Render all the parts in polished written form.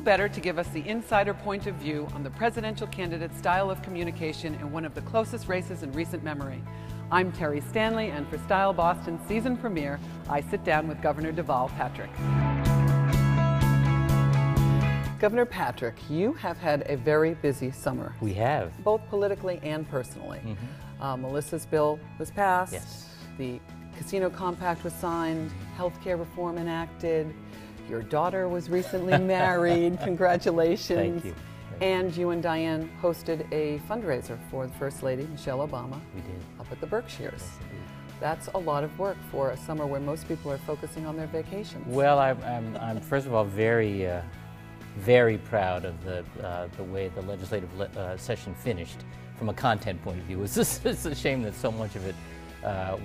better to give us the insider point of view on the presidential candidate's style of communication in one of the closest races in recent memory. I'm Terry Stanley, and for Style Boston's season premiere, I sit down with Governor Deval Patrick. Governor Patrick, you have had a very busy summer. We have. Both politically and personally. Melissa's bill was passed. Yes. The casino compact was signed. Healthcare reform enacted. Your daughter was recently married. Congratulations. Thank you. And you and Diane hosted a fundraiser for the First Lady, Michelle Obama. We did. Up at the Berkshires. Yes, indeed. That's a lot of work for a summer where most people are focusing on their vacations. Well, I'm first of all very proud of the way the legislative session finished from a content point of view. It's a shame that so much of it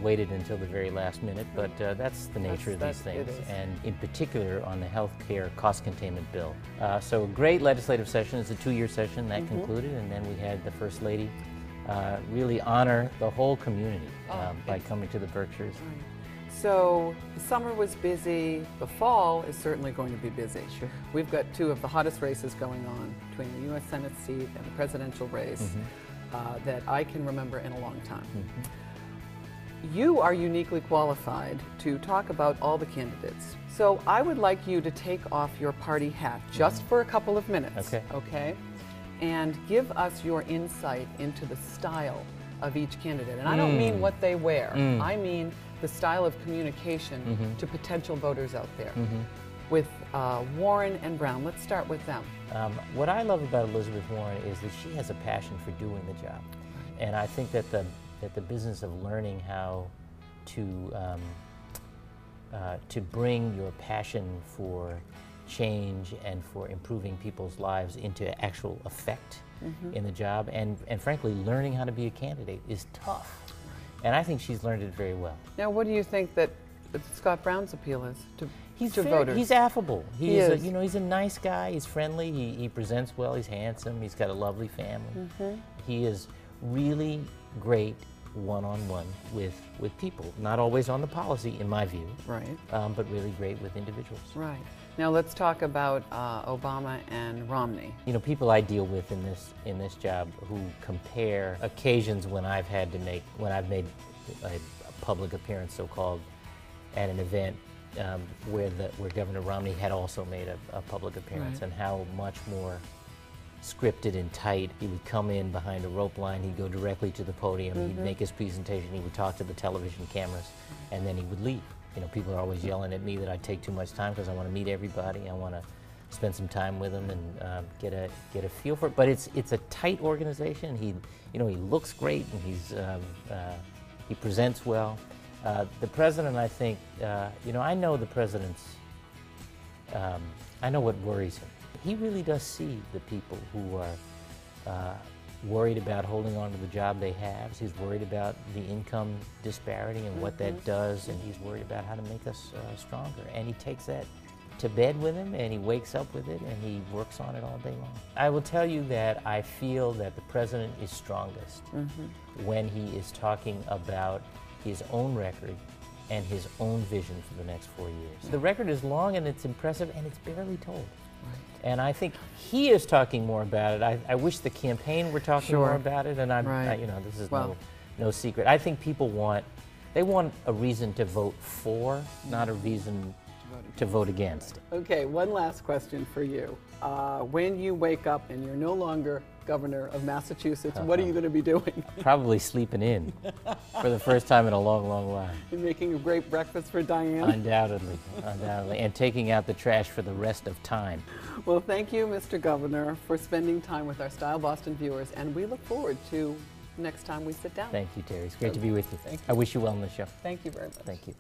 waited until the very last minute, but that's the nature of these things, and in particular on the health care cost containment bill. So a great legislative session. It's a 2-year session that concluded, and then we had the First Lady really honor the whole community by coming to the Berkshires. So the summer was busy. The fall is certainly going to be busy. Sure. We've got 2 of the hottest races going on between the U.S. Senate seat and the presidential race that I can remember in a long time. You are uniquely qualified to talk about all the candidates. So I would like you to take off your party hat just for a couple of minutes. Okay? And give us your insight into the style of each candidate. And I don't mean what they wear. I mean the style of communication to potential voters out there. With Warren and Brown, let's start with them. What I love about Elizabeth Warren is that she has a passion for doing the job. And I think that the business of learning how to bring your passion for change and for improving people's lives into actual effect in the job, and frankly, learning how to be a candidate is tough. And I think she's learned it very well. Now, what do you think that Scott Brown's appeal is to voters? He's affable. He is. He's a nice guy. He's friendly. He presents well. He's handsome. He's got a lovely family. He is really great one-on-one with people. Not always on the policy, in my view. Right. But really great with individuals. Right. Now let's talk about Obama and Romney. You know, people I deal with in this job who compare occasions when I've made a public appearance, so-called, at an event where Governor Romney had also made a public appearance, and how much more scripted and tight. He would come in behind a rope line, he'd go directly to the podium, he'd make his presentation, he would talk to the television cameras, and then he would leave. You know, people are always yelling at me that I take too much time because I want to meet everybody. I want to spend some time with them and get a feel for it. But it's a tight organization. He looks great, and he presents well. The president, I think, I know the president's. I know what worries him. He really does see the people who are worried about holding on to the job they have. He's worried about the income disparity and what that does, and he's worried about how to make us stronger. And he takes that to bed with him, and he wakes up with it, and he works on it all day long. I will tell you that I feel that the president is strongest when he is talking about his own record and his own vision for the next 4 years. The record is long and it's impressive, and it's barely told. And I think he is talking more about it. I wish the campaign were talking more about it, and this is no secret. I think people want a reason to vote for, not a reason to vote against. Okay, one last question for you. When you wake up and you're no longer governor of Massachusetts, what are you going to be doing? Probably sleeping in for the first time in a long, long while. You're making a great breakfast for Diane? Undoubtedly, undoubtedly, and taking out the trash for the rest of time. Well, thank you, Mr. Governor, for spending time with our Style Boston viewers, and we look forward to next time we sit down. Thank you, Terry. It's great to be with you. I wish you well on the show. Thank you very much. Thank you.